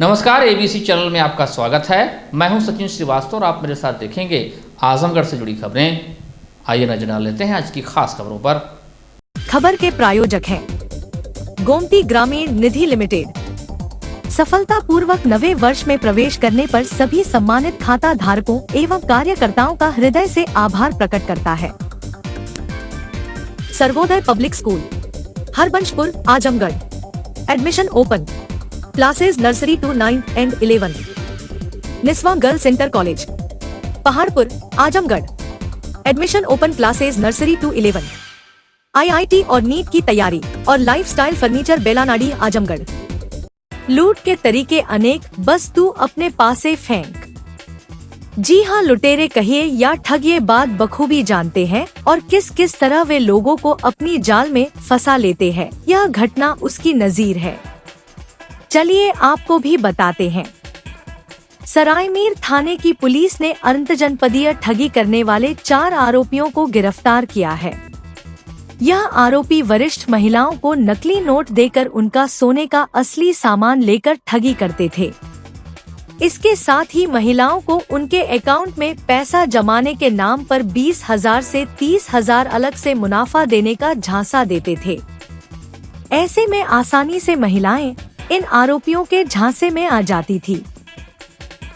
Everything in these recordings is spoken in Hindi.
नमस्कार, एबीसी चैनल में आपका स्वागत है। मैं हूं सचिन श्रीवास्तव और आप मेरे साथ देखेंगे आजमगढ़ से जुड़ी खबरें। आइए नजर डाल लेते हैं आज की खास खबरों पर। खबर के प्रायोजक हैं गोमती ग्रामीण निधि लिमिटेड। सफलतापूर्वक नवे वर्ष में प्रवेश करने पर सभी सम्मानित खाता धारकों एवं कार्यकर्ताओं का हृदय से आभार प्रकट करता है। Sarvodaya public school, Harbanshpur, Azamgarh. Admission open. Classes nursery to 9th and 11th। Niswa girls inter college, Paharpur, Azamgarh. Admission open classes nursery to 11। IIT और नीट की तैयारी और लाइफस्टाइल फर्नीचर बेलानाडी, आजमगढ़। लूट के तरीके अनेक, बस तू अपने पासे फेंक। जी हाँ, लुटेरे कहिए या ठगिए बात बखूबी जानते हैं और किस किस तरह वे लोगों को अपनी जाल में फंसा लेते हैं। यह घटना उसकी नजीर है। चलिए आपको भी बताते हैं। सरायमीर थाने की पुलिस ने अंतरजनपदीय ठगी करने वाले 4 आरोपियों को गिरफ्तार किया है। यह आरोपी वरिष्ठ महिलाओं को नकली नोट देकर उनका सोने का असली सामान लेकर ठगी करते थे। इसके साथ ही महिलाओं को उनके अकाउंट में पैसा जमाने के नाम पर 20,000 से 30,000 अलग से मुनाफा देने का झांसा देते थे। ऐसे में आसानी से महिलाएं इन आरोपियों के झांसे में आ जाती थी।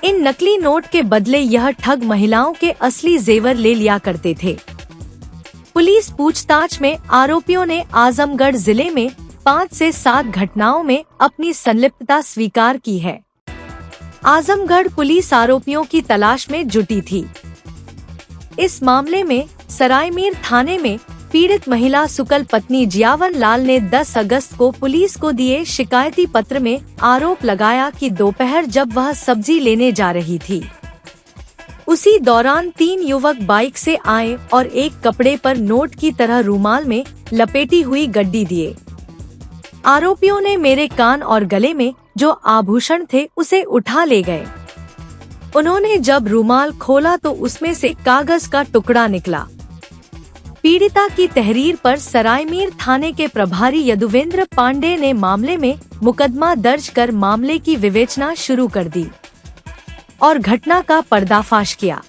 इन नकली नोट के बदले यह ठग महिलाओं के असली जेवर ले लिया करते थे। पुलिस पूछताछ में आरोपियों ने आजमगढ़ जिले में 5 से 7 घटनाओं में अपनी संलिप्तता स्वीकार की है। आजमगढ़ पुलिस आरोपियों की तलाश में जुटी थी। इस मामले में सरायमीर थाने में पीड़ित महिला सुकल पत्नी जियावन लाल ने 10 अगस्त को पुलिस को दिए शिकायती पत्र में आरोप लगाया कि दोपहर जब वह सब्जी लेने जा रही थी, उसी दौरान 3 युवक बाइक से आए और एक कपड़े पर नोट की तरह रुमाल में लपेटी हुई गड्डी दिए। आरोपियों ने मेरे कान और गले में जो आभूषण थे उसे उठा ले गए। उन्होंने जब रुमाल खोला तो उसमें से कागज का टुकड़ा निकला। पीड़िता की तहरीर पर सरायमीर थाने के प्रभारी यदुवेंद्र पांडे ने मामले में मुकदमा दर्ज कर मामले की विवेचना शुरू कर दी और घटना का पर्दाफाश किया।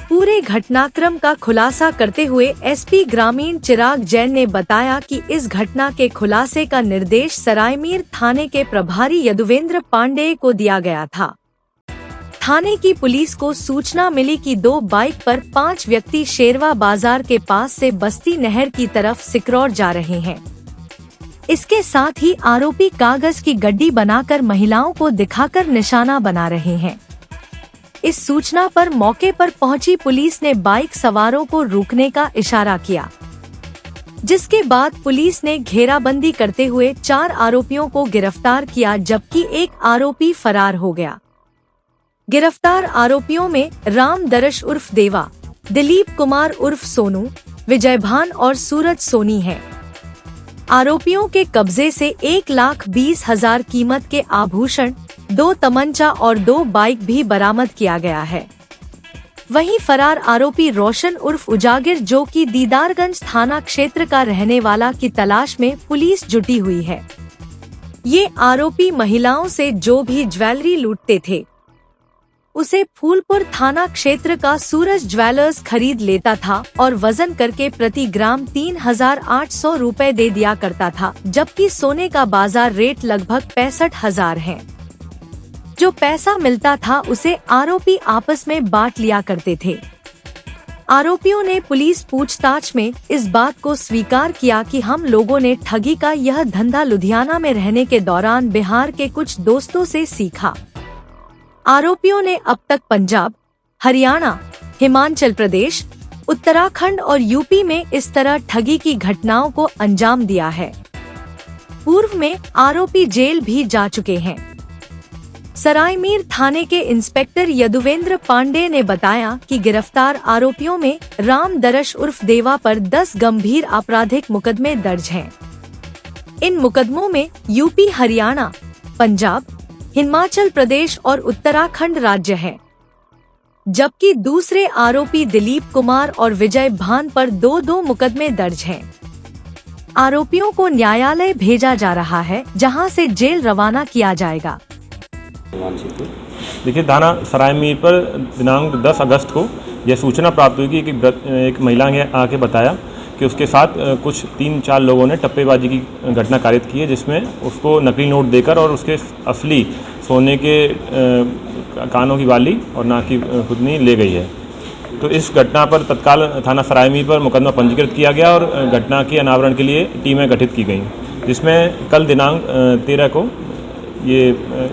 पूरे घटनाक्रम का खुलासा करते हुए एसपी ग्रामीण चिराग जैन ने बताया कि इस घटना के खुलासे का निर्देश सरायमीर थाने के प्रभारी यदुवेंद्र पांडे को दिया गया था। थाने की पुलिस को सूचना मिली कि 2 बाइक पर 5 व्यक्ति शेरवा बाजार के पास से बस्ती नहर की तरफ सिकरौर जा रहे हैं। इसके साथ ही आरोपी कागज की गड्डी बनाकर महिलाओं को दिखाकर निशाना बना रहे हैं। इस सूचना पर मौके पर पहुंची पुलिस ने बाइक सवारों को रुकने का इशारा किया, जिसके बाद पुलिस ने घेराबंदी करते हुए 4 आरोपियों को गिरफ्तार किया, जबकि एक आरोपी फरार हो गया। गिरफ्तार आरोपियों में राम दरश उर्फ देवा, दिलीप कुमार उर्फ सोनू, विजय भान और सूरज सोनी हैं। आरोपियों के कब्जे से 1,20,000 कीमत के आभूषण, 2 तमंचा और 2 बाइक भी बरामद किया गया है। वहीं फरार आरोपी रोशन उर्फ उजागिर, जो कि दीदारगंज थाना क्षेत्र का रहने वाला, की तलाश में पुलिस जुटी हुई है। ये आरोपी महिलाओं से जो भी ज्वेलरी लूटते थे उसे फूलपुर थाना क्षेत्र का सूरज ज्वेलर्स खरीद लेता था और वजन करके प्रति ग्राम 3,800 रुपए दे दिया करता था, जबकि सोने का बाजार रेट लगभग 65,000 है। जो पैसा मिलता था उसे आरोपी आपस में बांट लिया करते थे। आरोपियों ने पुलिस पूछताछ में इस बात को स्वीकार किया कि हम लोगों ने ठगी का यह धंधा लुधियाना में रहने के दौरान बिहार के कुछ दोस्तों से सीखा। आरोपियों ने अब तक पंजाब, हरियाणा, हिमाचल प्रदेश, उत्तराखंड और यूपी में इस तरह ठगी की घटनाओं को अंजाम दिया है। पूर्व में आरोपी जेल भी जा चुके हैं। सरायमीर थाने के इंस्पेक्टर यदुवेंद्र पांडे ने बताया कि गिरफ्तार आरोपियों में राम दरश उर्फ देवा पर 10 गंभीर आपराधिक मुकदमे दर्ज हैं। इन मुकदमों में यूपी, हरियाणा, पंजाब, हिमाचल प्रदेश और उत्तराखंड राज्य है, जबकि दूसरे आरोपी दिलीप कुमार और विजय भान पर 2-2 मुकदमे दर्ज हैं। आरोपियों को न्यायालय भेजा जा रहा है, जहां से जेल रवाना किया जाएगा। देखिए, थाना सरायमीर पर दिनांक 10 अगस्त को यह सूचना प्राप्त हुई कि एक महिला ने आके बताया कि उसके साथ कुछ 3-4 लोगों ने टप्पेबाजी की घटना कारित की है, जिसमें उसको नकली नोट देकर और उसके असली सोने के कानों की बाली और नाक की खुदनी ले गई है। तो इस घटना पर तत्काल थाना सरायमीर पर मुकदमा पंजीकृत किया गया और घटना के अनावरण के लिए टीमें गठित की गई, जिसमें कल दिनांक 13 को ये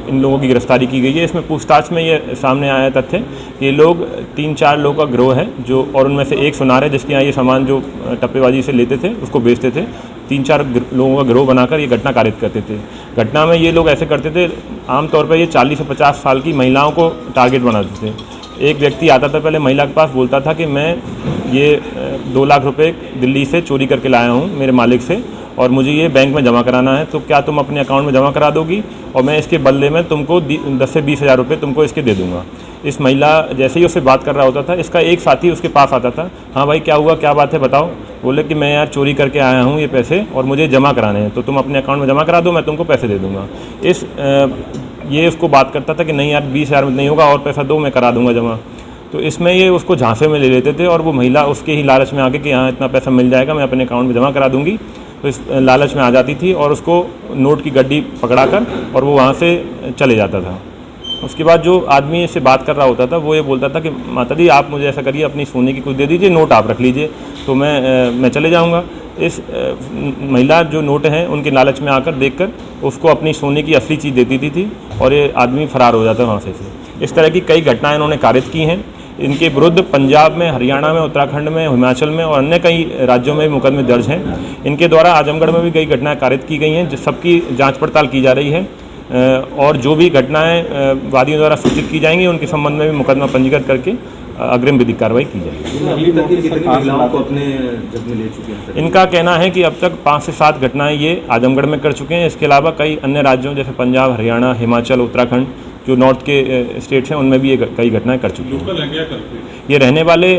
इन लोगों की गिरफ्तारी की गई है। इसमें पूछताछ में ये सामने आया तथ्य कि ये लोग 3-4 लोगों का गिरोह है जो, और उनमें से एक सुनार है जिसके यहाँ ये सामान जो टप्पेबाजी से लेते थे उसको बेचते थे। 3-4 लोगों का गिरोह बनाकर ये घटना कारित करते थे। घटना में ये लोग ऐसे करते थे, आमतौर पर ये 40 से 50 साल की महिलाओं को टारगेट बनाते थे। एक व्यक्ति आता था पहले महिला के पास, बोलता था कि मैं ये 2 लाख रुपए दिल्ली से चोरी करके लाया हूँ मेरे मालिक से, और मुझे ये बैंक में जमा कराना है, तो क्या तुम अपने अकाउंट में जमा करा दोगी, और मैं इसके बदले में तुमको 10 से 20 हज़ार रुपये तुमको इसके दे दूंगा। इस महिला जैसे ही उससे बात कर रहा होता था, इसका एक साथी उसके पास आता था, हाँ भाई क्या हुआ, क्या बात है बताओ। बोले कि मैं यार चोरी करके आया हूँ ये पैसे और मुझे जमा कराने हैं, तो तुम अपने अकाउंट में जमा करा दो, मैं तुमको पैसे दे दूँगा। ये उसको बात करता था कि नहीं यार 20 हज़ार में नहीं होगा, और पैसा दो, मैं करा दूँगा जमा। तो इसमें ये उसको झांसे में ले लेते थे, और वो महिला उसके ही लालच में आके कि हाँ इतना पैसा मिल जाएगा, मैं अपने अकाउंट में जमा करा दूँगी, तो इस लालच में आ जाती थी और उसको नोट की गड्डी पकड़ा कर और वो वहाँ से चले जाता था। उसके बाद जो आदमी से बात कर रहा होता था वो ये बोलता था कि माता जी आप मुझे ऐसा करिए, अपनी सोने की कुछ दे दीजिए, नोट आप रख लीजिए, तो मैं चले जाऊँगा। इस महिला जो नोट हैं उनके लालच में आकर देखकर उसको अपनी सोने की असली चीज़ दे देती थी और ये आदमी फरार हो जाता वहाँ से। इस तरह की कई घटनाएँ इन्होंने कारित की हैं। इनके विरुद्ध पंजाब में, हरियाणा में, उत्तराखंड में, हिमाचल में और अन्य कई राज्यों में मुकदमे दर्ज हैं। इनके द्वारा आजमगढ़ में भी कई घटनाएं कारित की गई हैं, जिस सबकी जांच पड़ताल की जा रही है, और जो भी घटनाएं वादियों द्वारा सूचित की जाएंगी उनके संबंध में भी मुकदमा पंजीकृत करके अग्रिम विधिक कार्रवाई की जाएगी। इनका कहना है कि अब तक 5 से 7 घटनाएं ये आजमगढ़ में कर चुके हैं। इसके अलावा कई अन्य राज्यों जैसे पंजाब, हरियाणा, हिमाचल, उत्तराखंड जो नॉर्थ के स्टेट्स हैं उनमें भी ये कई घटनाएं कर चुके हैं। ये रहने वाले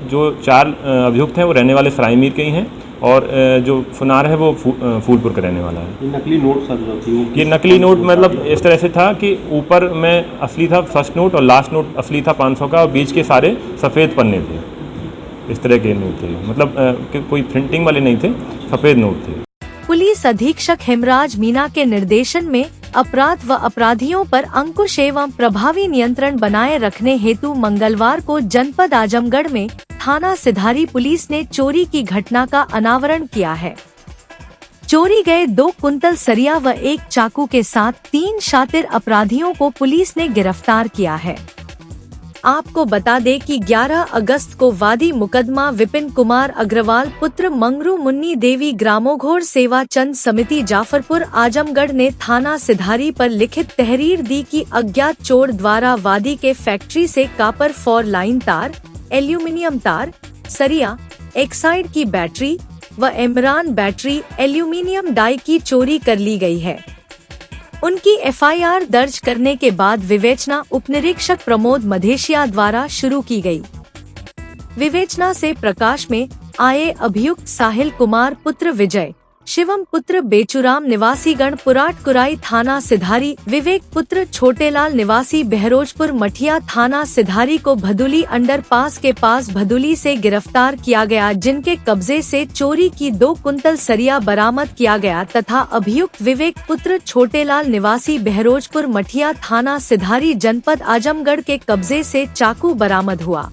जो 4 अभियुक्त हैं वो रहने वाले सरायमीर के ही हैं, और जो सुनार है वो फूलपुर का रहने वाला है। नकली नोट सर जो थी, ये नकली नोट मतलब इस तरह से था कि ऊपर में असली था फर्स्ट नोट और लास्ट नोट असली था 500 का, और बीच के सारे सफ़ेद पन्ने थे। इस तरह के नोट थे, मतलब कोई प्रिंटिंग वाले नहीं थे, सफ़ेद नोट थे। पुलिस अधीक्षक हेमराज मीना के निर्देशन में अपराध व अपराधियों पर अंकुश एवं प्रभावी नियंत्रण बनाए रखने हेतु मंगलवार को जनपद आजमगढ़ में थाना सिधारी पुलिस ने चोरी की घटना का अनावरण किया है। चोरी गए 2 कुंतल सरिया व 1 चाकू के साथ 3 शातिर अपराधियों को पुलिस ने गिरफ्तार किया है। आपको बता दें कि 11 अगस्त को वादी मुकदमा विपिन कुमार अग्रवाल पुत्र मंगरू मुन्नी देवी ग्रामोघोर सेवा चंद समिति जाफरपुर आजमगढ़ ने थाना सिधारी पर लिखित तहरीर दी कि अज्ञात चोर द्वारा वादी के फैक्ट्री से कापर फॉर लाइन तार, एल्यूमिनियम तार, सरिया, एक्साइड की बैटरी व इमरान बैटरी एल्यूमिनियम डाई की चोरी कर ली गई है। उनकी एफआईआर दर्ज करने के बाद विवेचना उपनिरीक्षक प्रमोद मधेशिया द्वारा शुरू की गई। विवेचना से प्रकाश में आए अभियुक्त साहिल कुमार पुत्र विजय, शिवम पुत्र बेचुराम निवासी गणपुराट कुराई थाना सिधारी, विवेक पुत्र छोटेलाल निवासी बहरोजपुर मठिया थाना सिधारी को भदुली अंडरपास के पास भदुली से गिरफ्तार किया गया, जिनके कब्जे से चोरी की 2 कुंतल सरिया बरामद किया गया तथा अभियुक्त विवेक पुत्र छोटेलाल निवासी बहरोजपुर मठिया थाना सिधारी जनपद आजमगढ़ के कब्जे से चाकू बरामद हुआ।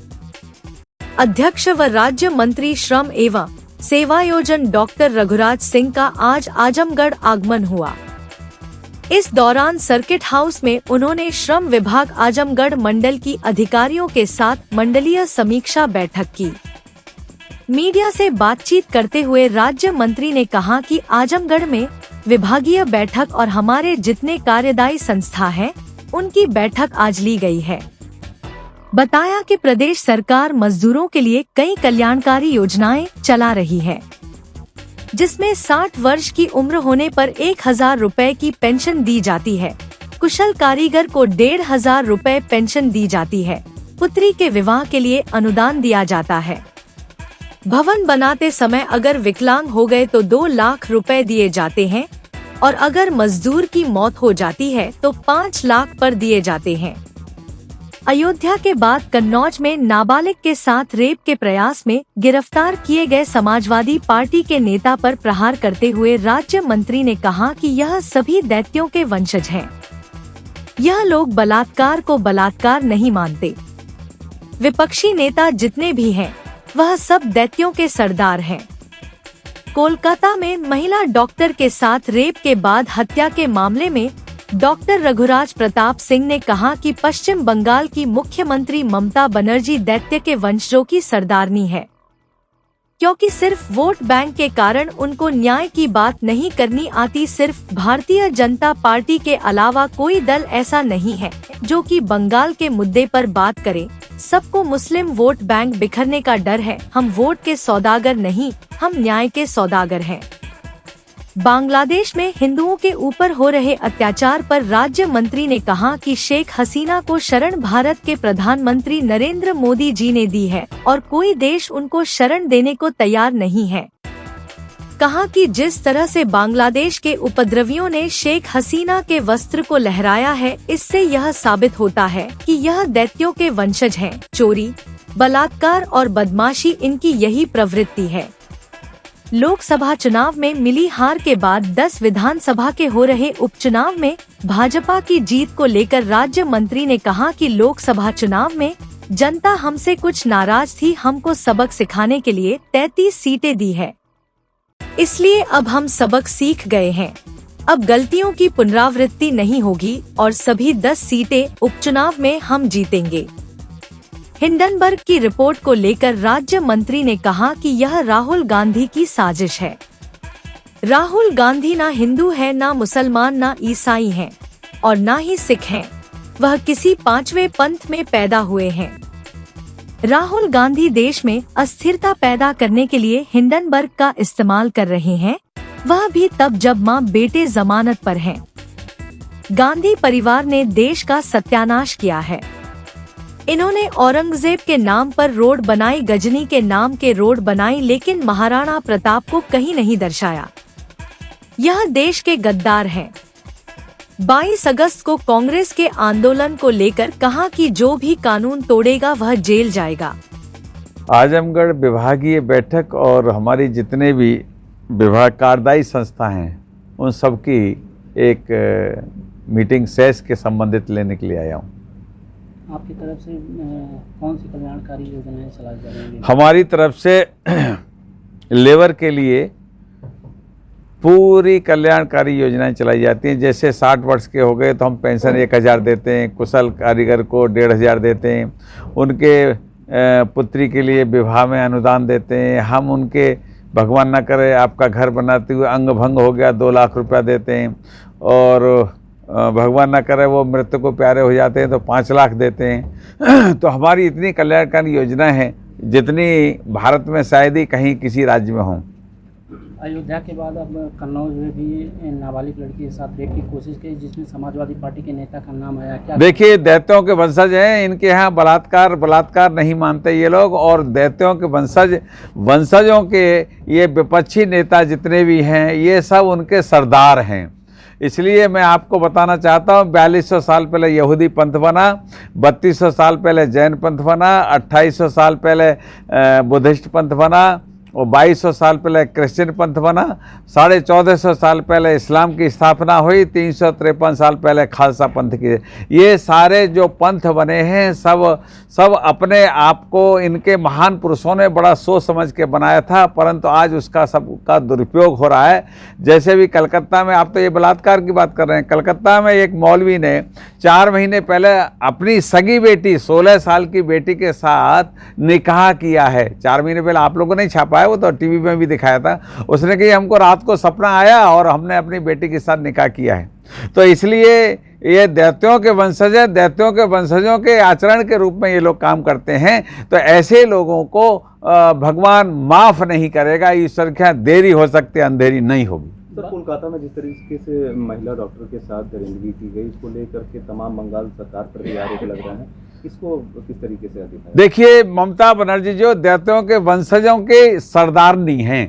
अध्यक्ष व राज्य मंत्री श्रम एवं सेवायोजन डॉक्टर रघुराज सिंह का आज आजमगढ़ आगमन हुआ। इस दौरान सर्किट हाउस में उन्होंने श्रम विभाग आजमगढ़ मंडल की अधिकारियों के साथ मंडलीय समीक्षा बैठक की। मीडिया से बातचीत करते हुए राज्य मंत्री ने कहा कि आजमगढ़ में विभागीय बैठक और हमारे जितने कार्यदायी संस्था हैं, उनकी बैठक आज ली गई है। बताया कि प्रदेश सरकार मजदूरों के लिए कई कल्याणकारी योजनाएं चला रही है, जिसमें 60 वर्ष की उम्र होने पर 1000 रुपए की पेंशन दी जाती है। कुशल कारीगर को 1500 रुपए पेंशन दी जाती है। पुत्री के विवाह के लिए अनुदान दिया जाता है। भवन बनाते समय अगर विकलांग हो गए तो 2 लाख रुपए दिए जाते हैं। और अगर मजदूर की मौत हो जाती है तो 5 लाख पर दिए जाते हैं। अयोध्या के बाद कन्नौज में नाबालिग के साथ रेप के प्रयास में गिरफ्तार किए गए समाजवादी पार्टी के नेता पर प्रहार करते हुए राज्य मंत्री ने कहा कि यह सभी दैत्यों के वंशज हैं। यह लोग बलात्कार को बलात्कार नहीं मानते। विपक्षी नेता जितने भी हैं, वह सब दैत्यों के सरदार हैं। कोलकाता में महिला डॉक्टर के साथ रेप के बाद हत्या के मामले में डॉक्टर रघुराज प्रताप सिंह ने कहा कि पश्चिम बंगाल की मुख्यमंत्री ममता बनर्जी दैत्य के वंशजों की सरदारनी है, क्योंकि सिर्फ वोट बैंक के कारण उनको न्याय की बात नहीं करनी आती। सिर्फ भारतीय जनता पार्टी के अलावा कोई दल ऐसा नहीं है जो कि बंगाल के मुद्दे पर बात करे। सबको मुस्लिम वोट बैंक बिखरने का डर है। हम वोट के सौदागर नहीं, हम न्याय के सौदागर हैं। बांग्लादेश में हिंदुओं के ऊपर हो रहे अत्याचार पर राज्य मंत्री ने कहा कि शेख हसीना को शरण भारत के प्रधानमंत्री नरेंद्र मोदी जी ने दी है और कोई देश उनको शरण देने को तैयार नहीं है। कहा कि जिस तरह से बांग्लादेश के उपद्रवियों ने शेख हसीना के वस्त्र को लहराया है, इससे यह साबित होता है कि यह दैत्यों के वंशज हैं। चोरी, बलात्कार और बदमाशी इनकी यही प्रवृत्ति है। लोकसभा चुनाव में मिली हार के बाद 10 विधानसभा के हो रहे उपचुनाव में भाजपा की जीत को लेकर राज्य मंत्री ने कहा कि लोकसभा चुनाव में जनता हमसे कुछ नाराज थी। हमको सबक सिखाने के लिए 33 सीटें दी है, इसलिए अब हम सबक सीख गए हैं। अब गलतियों की पुनरावृत्ति नहीं होगी और सभी 10 सीटें उपचुनाव में हम जीतेंगे। हिंडनबर्ग की रिपोर्ट को लेकर राज्य मंत्री ने कहा कि यह राहुल गांधी की साजिश है। राहुल गांधी ना हिंदू है, ना मुसलमान, ना ईसाई हैं और ना ही सिख हैं। वह किसी 5वें पंथ में पैदा हुए हैं। राहुल गांधी देश में अस्थिरता पैदा करने के लिए हिंडनबर्ग का इस्तेमाल कर रहे हैं, वह भी तब जब मां बेटे जमानत पर हैं। गांधी परिवार ने देश का सत्यानाश किया है। इन्होंने औरंगजेब के नाम पर रोड बनाई, गजनी के नाम के रोड बनाई, लेकिन महाराणा प्रताप को कहीं नहीं दर्शाया। यह देश के गद्दार हैं। 22 अगस्त को कांग्रेस के आंदोलन को लेकर कहा कि जो भी कानून तोड़ेगा वह जेल जाएगा। आजमगढ़ विभागीय बैठक और हमारी जितने भी विभाग कार्यदायी संस्था हैं, उन सब की एक मीटिंग सेस के संबंधित लेने के लिए आया हूँ। आपकी तरफ से कौन सी कल्याणकारी योजनाएं चलाई जा रही हैं? हमारी तरफ से लेबर के लिए पूरी कल्याणकारी योजनाएं चलाई जाती हैं। जैसे 60 वर्ष के हो गए तो हम पेंशन 1000 देते हैं, कुशल कारीगर को 1500 देते हैं, उनके पुत्री के लिए विवाह में अनुदान देते हैं। हम उनके भगवान न करे आपका घर बनाते हुए अंग भंग हो गया 2 लाख रुपया देते हैं, और भगवान न करे वो मृत्यु को प्यारे हो जाते हैं तो 5 लाख देते हैं। तो हमारी इतनी कल्याणकारी योजना है जितनी भारत में शायद ही कहीं किसी राज्य में हों। अयोध्या के बाद अब कन्नौज में भी नाबालिग लड़की के साथ रेप की कोशिश की, जिसमें समाजवादी पार्टी के नेता का नाम आया। क्या देखिए, दैत्यों के वंशज हैं। इनके यहाँ बलात्कार नहीं मानते ये लोग, और दैत्यों के वंशजों के ये विपक्षी नेता जितने भी हैं, ये सब उनके सरदार हैं। इसलिए मैं आपको बताना चाहता हूँ, 4200 साल पहले यहूदी पंथ बना, 3200 साल पहले जैन पंथ बना, 2800 साल पहले बुद्धिस्ट पंथ बना, और 2200 साल पहले क्रिश्चियन पंथ बना, 1450 साल पहले इस्लाम की स्थापना हुई, 353 साल पहले खालसा पंथ की। ये सारे जो पंथ बने हैं सब अपने आप को इनके महान पुरुषों ने बड़ा सोच समझ के बनाया था, परंतु आज उसका सबका दुरुपयोग हो रहा है। जैसे भी कलकत्ता में, आप तो ये बलात्कार की बात कर रहे हैं, कलकत्ता में एक मौलवी ने 4 महीने पहले अपनी सगी बेटी 16 साल की बेटी के साथ निकाह किया है। 4 महीने पहले आप लोगों ने छापा है, वो तो टीवी में भी दिखाया था। उसने कहा हमको रात को सपना आया और हमने अपनी बेटी के साथ निकाह किया है। तो इसलिए ये दैत्यों के वंशज है, दैत्यों के वंशजों के आचरण के रूप में ये लोग काम करते हैं। तो ऐसे लोगों को भगवान माफ नहीं करेगा। ईश्वर के यहाँ देरी हो सकती है, अंधेरी नहीं होगी। सर, कोलकाता में जिस तरीके से महिला डॉक्टर के साथ दरिंदगी की गई, इसको लेकर के तमाम बंगाल सरकार पर भी आरोप लग रहा है, इसको किस तरीके से दिखाया? देखिए, ममता बनर्जी जो दैत्यों के वंशजों के सरदारनी हैं,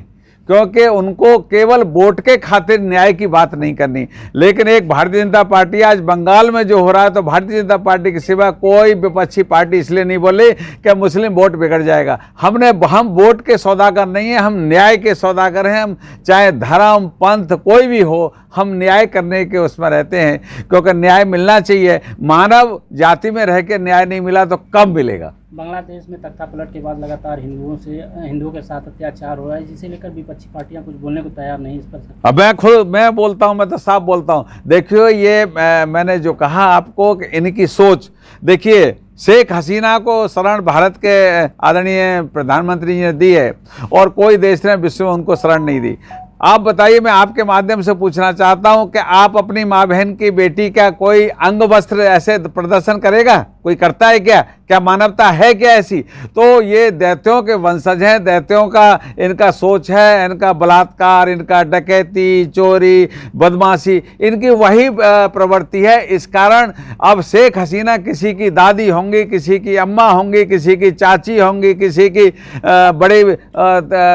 क्योंकि उनको केवल वोट के खातिर न्याय की बात नहीं करनी। लेकिन एक भारतीय जनता पार्टी, आज बंगाल में जो हो रहा है, तो भारतीय जनता पार्टी के सिवा कोई विपक्षी पार्टी इसलिए नहीं बोली कि मुस्लिम वोट बिगड़ जाएगा। हम वोट के सौदागर नहीं है, हम न्याय के सौदागर हैं। हम चाहे धर्म पंथ कोई भी हो, हम न्याय करने के उसमें रहते हैं, क्योंकि न्याय मिलना चाहिए। मानव जाति में रह के न्याय नहीं मिला तो कब मिलेगा। बांग्लादेश में तख्तापलट के बाद लगातार हिंदुओं के साथ अत्याचार हो रहा है, जिसे लेकर विपक्षी पार्टियां कुछ बोलने को तैयार नहीं इस पर। अब मैं बोलता हूं, मैं तो साफ बोलता हूं। देखियो, ये मैंने जो कहा आपको कि इनकी सोच देखिए, शेख हसीना को शरण भारत के आदरणीय प्रधानमंत्री जी ने दी है और कोई देश ने विश्व में उनको शरण नहीं दी। आप बताइए, मैं आपके माध्यम से पूछना चाहता हूं कि आप अपनी माँ बहन की बेटी का कोई अंग वस्त्र ऐसे प्रदर्शन करेगा? कोई करता है क्या? क्या मानवता है क्या ऐसी? तो ये दैत्यों के वंशज हैं, दैत्यों का इनका सोच है, इनका बलात्कार, इनका डकैती, चोरी, बदमाशी, इनकी वही प्रवृत्ति है। इस कारण अब शेख हसीना किसी की दादी होंगी, किसी की अम्मा होंगी, किसी की चाची होंगी, किसी की बड़ी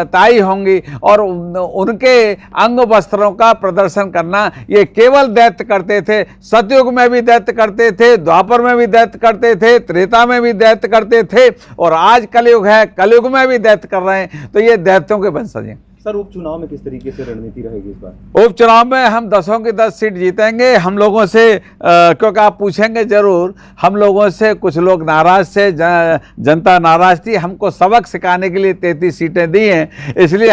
ताई होंगी, और उनके अंग वस्त्रों का प्रदर्शन करना, ये केवल दैत्य करते थे। सतयुग में भी दैत्य करते थे, द्वापर में भी दैत्य करते थे, त्रेता में भी दैत्य करते थे, और आज कलयुग है, कलयुग में भी दैत्य कर रहे हैं। तो ये दैत्यों के वंशज हैं। सर, उपचुनाव में किस तरीके से रणनीति रहेगी इस बार? उपचुनाव में हम 10 की 10 सीट जीतेंगे। हम लोगों से क्योंकि आप पूछेंगे जरूर, हम लोगों से कुछ लोग नाराज थे, जनता नाराज थी। हमको सबक सिखाने के लिए 33 सीटें दी हैं, इसलिए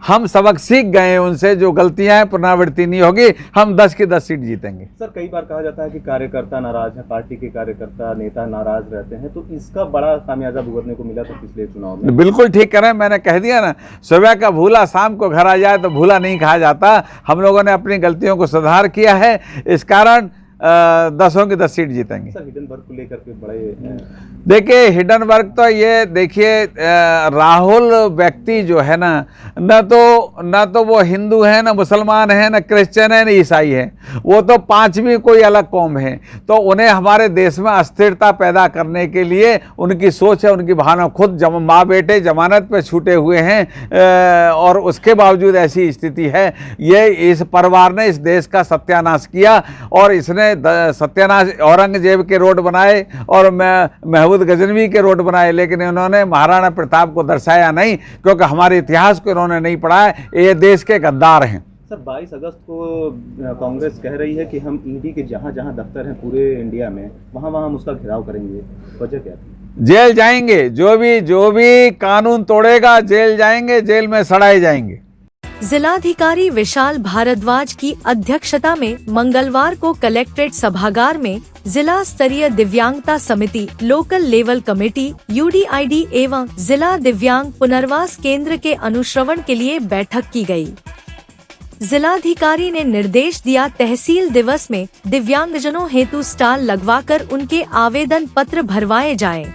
हम सबक सीख गए हैं उनसे। जो गलतियां हैं पुनरावृत्ति नहीं होगी। हम 10 की 10 सीट जीतेंगे। सर, कई बार कहा जाता है कि कार्यकर्ता नाराज है, पार्टी के कार्यकर्ता नेता नाराज रहते हैं, तो इसका बड़ा खामियाजा भुगतने को मिला था पिछले चुनाव में। बिल्कुल ठीक करें, मैंने कह दिया ना, सुबह का भूला शाम को घर आ जाए तो भूला नहीं कहा जाता। हम लोगों ने अपनी गलतियों को सुधार किया है, इस कारण 10 की 10 सीट जीतेंगे। सर, हिडन वर्ग को लेकर के बड़े देखिए, हिडन वर्ग तो ये देखिए, राहुल व्यक्ति जो है ना, न तो वो हिंदू है, न मुसलमान है, न क्रिश्चियन है, न ईसाई है। वो तो पांचवी कोई अलग कौम है। तो उन्हें हमारे देश में अस्थिरता पैदा करने के लिए उनकी सोच है, उनकी भावना। खुद माँ बेटे जमानत पे छूटे हुए हैं और उसके बावजूद ऐसी स्थिति है। ये इस परिवार ने इस देश का सत्यानाश किया, और इसने सत्यानाश औरंगजेब के रोड बनाए और महमूद गजनवी के रोड बनाए, लेकिन इन्होंने महाराणा प्रताप को दर्शाया नहीं, क्योंकि हमारे इतिहास को इन्होंने नहीं पढ़ा है। ये देश के गद्दार हैं। सर, 22 अगस्त को कांग्रेस कह रही है कि हम ईडी के जहां जहां दफ्तर हैं पूरे इंडिया में, वहां हम उसका घेराव करेंगे। वजह क्या थी? जेल जाएंगे, जो भी कानून तोड़ेगा जेल जाएंगे, जेल में सड़ाए जाएंगे। जिलाधिकारी विशाल भारद्वाज की अध्यक्षता में मंगलवार को कलेक्ट्रेट सभागार में जिला स्तरीय दिव्यांगता समिति, लोकल लेवल कमेटी, UDID एवं जिला दिव्यांग पुनर्वास केंद्र के अनुश्रवण के लिए बैठक की गई। जिलाधिकारी ने निर्देश दिया, तहसील दिवस में दिव्यांगजनों हेतु स्टॉल लगवाकर उनके आवेदन पत्र भरवाए जाएं,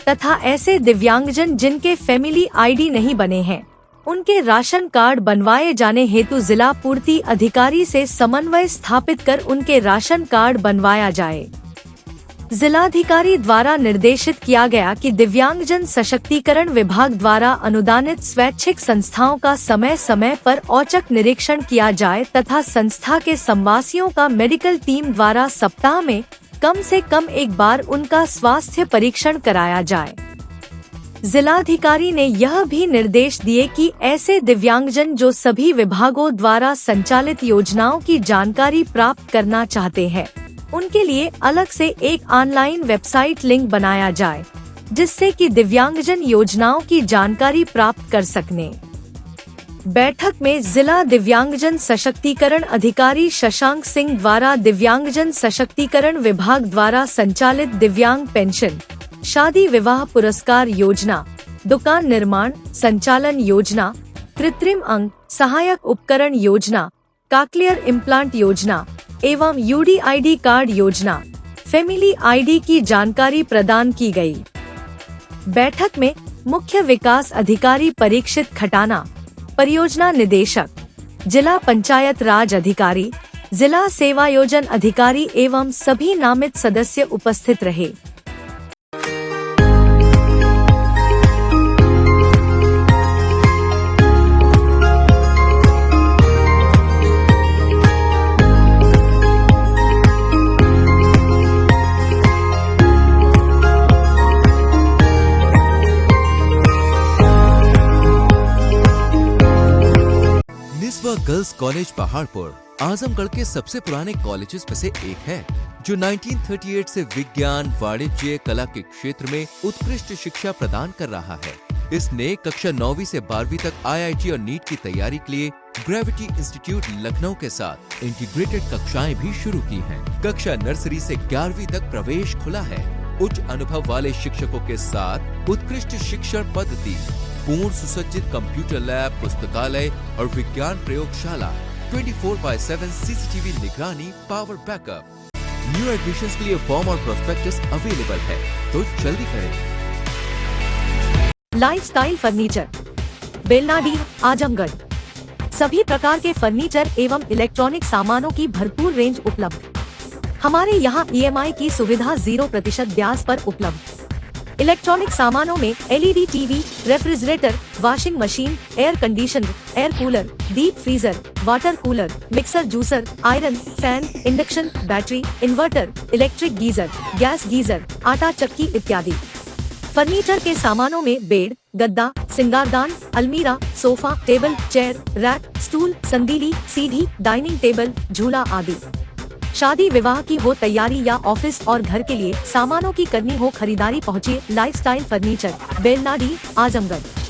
तथा ऐसे दिव्यांगजन जिनके फैमिली ID नहीं बने हैं, उनके राशन कार्ड बनवाए जाने हेतु जिला पूर्ति अधिकारी से समन्वय स्थापित कर उनके राशन कार्ड बनवाया जाए। जिलाधिकारी द्वारा निर्देशित किया गया कि दिव्यांगजन सशक्तिकरण विभाग द्वारा अनुदानित स्वैच्छिक संस्थाओं का समय समय पर औचक निरीक्षण किया जाए, तथा संस्था के संवासियों का मेडिकल टीम द्वारा सप्ताह में कम से कम एक बार उनका स्वास्थ्य परीक्षण कराया जाए। जिलाधिकारी ने यह भी निर्देश दिए कि ऐसे दिव्यांगजन जो सभी विभागों द्वारा संचालित योजनाओं की जानकारी प्राप्त करना चाहते हैं, उनके लिए अलग से एक ऑनलाइन वेबसाइट लिंक बनाया जाए, जिससे कि दिव्यांगजन योजनाओं की जानकारी प्राप्त कर सकें। बैठक में जिला दिव्यांगजन सशक्तिकरण अधिकारी शशांक सिंह द्वारा दिव्यांगजन सशक्तिकरण विभाग द्वारा संचालित दिव्यांग पेंशन, शादी विवाह पुरस्कार योजना, दुकान निर्माण संचालन योजना, कृत्रिम अंग सहायक उपकरण योजना, कॉक्लियर इम्प्लांट योजना एवं UDID कार्ड योजना, फैमिली ID की जानकारी प्रदान की गई। बैठक में मुख्य विकास अधिकारी परीक्षित खटाना, परियोजना निदेशक, जिला पंचायत राज अधिकारी, जिला सेवायोजन अधिकारी एवं सभी नामित सदस्य उपस्थित रहे। निस्वा गर्ल्स कॉलेज पहाड़पुर आजमगढ़ के सबसे पुराने कॉलेजेस में से एक है, जो 1938 से विज्ञान, वाणिज्य, कला के क्षेत्र में उत्कृष्ट शिक्षा प्रदान कर रहा है। इसने कक्षा 9वीं से 12वीं तक IIT और नीट की तैयारी के लिए ग्रेविटी इंस्टीट्यूट लखनऊ के साथ इंटीग्रेटेड कक्षाएं भी शुरू की हैं। कक्षा नर्सरी से 11वीं तक प्रवेश खुला है। उच्च अनुभव वाले शिक्षकों के साथ उत्कृष्ट शिक्षण पद्धति, पूर्ण सुसज्जित कंप्यूटर लैब, पुस्तकालय और विज्ञान प्रयोगशाला, 24/7 CCTV निगरानी, पावर बैकअप। न्यू एडमिशंस के लिए फॉर्म और प्रोस्पेक्टस अवेलेबल है, तो जल्दी करें। Lifestyle furniture, Belnadi, Azamgarh. सभी प्रकार के फर्नीचर एवं इलेक्ट्रॉनिक सामानों की भरपूर रेंज उपलब्ध। हमारे यहाँ EMI की सुविधा 0% ब्याज पर उपलब्ध। इलेक्ट्रॉनिक सामानों में LED TV, refrigerator, washing machine, air conditioner, air cooler, deep freezer, water cooler, mixer juicer, iron, fan, induction, battery, inverter, electric geyser, gas geyser, आटा चक्की इत्यादि। फर्नीचर के सामानों में बेड, गद्दा, सिंगारदान, अलमीरा, sofa, table, chair, rack, stool, संदीली, सीढ़ी, डाइनिंग टेबल, झूला आदि। शादी विवाह की हो तैयारी या ऑफिस और घर के लिए सामानों की करनी हो खरीदारी, पहुंचिए लाइफस्टाइल फर्नीचर, बेलनाडी, आजमगढ़।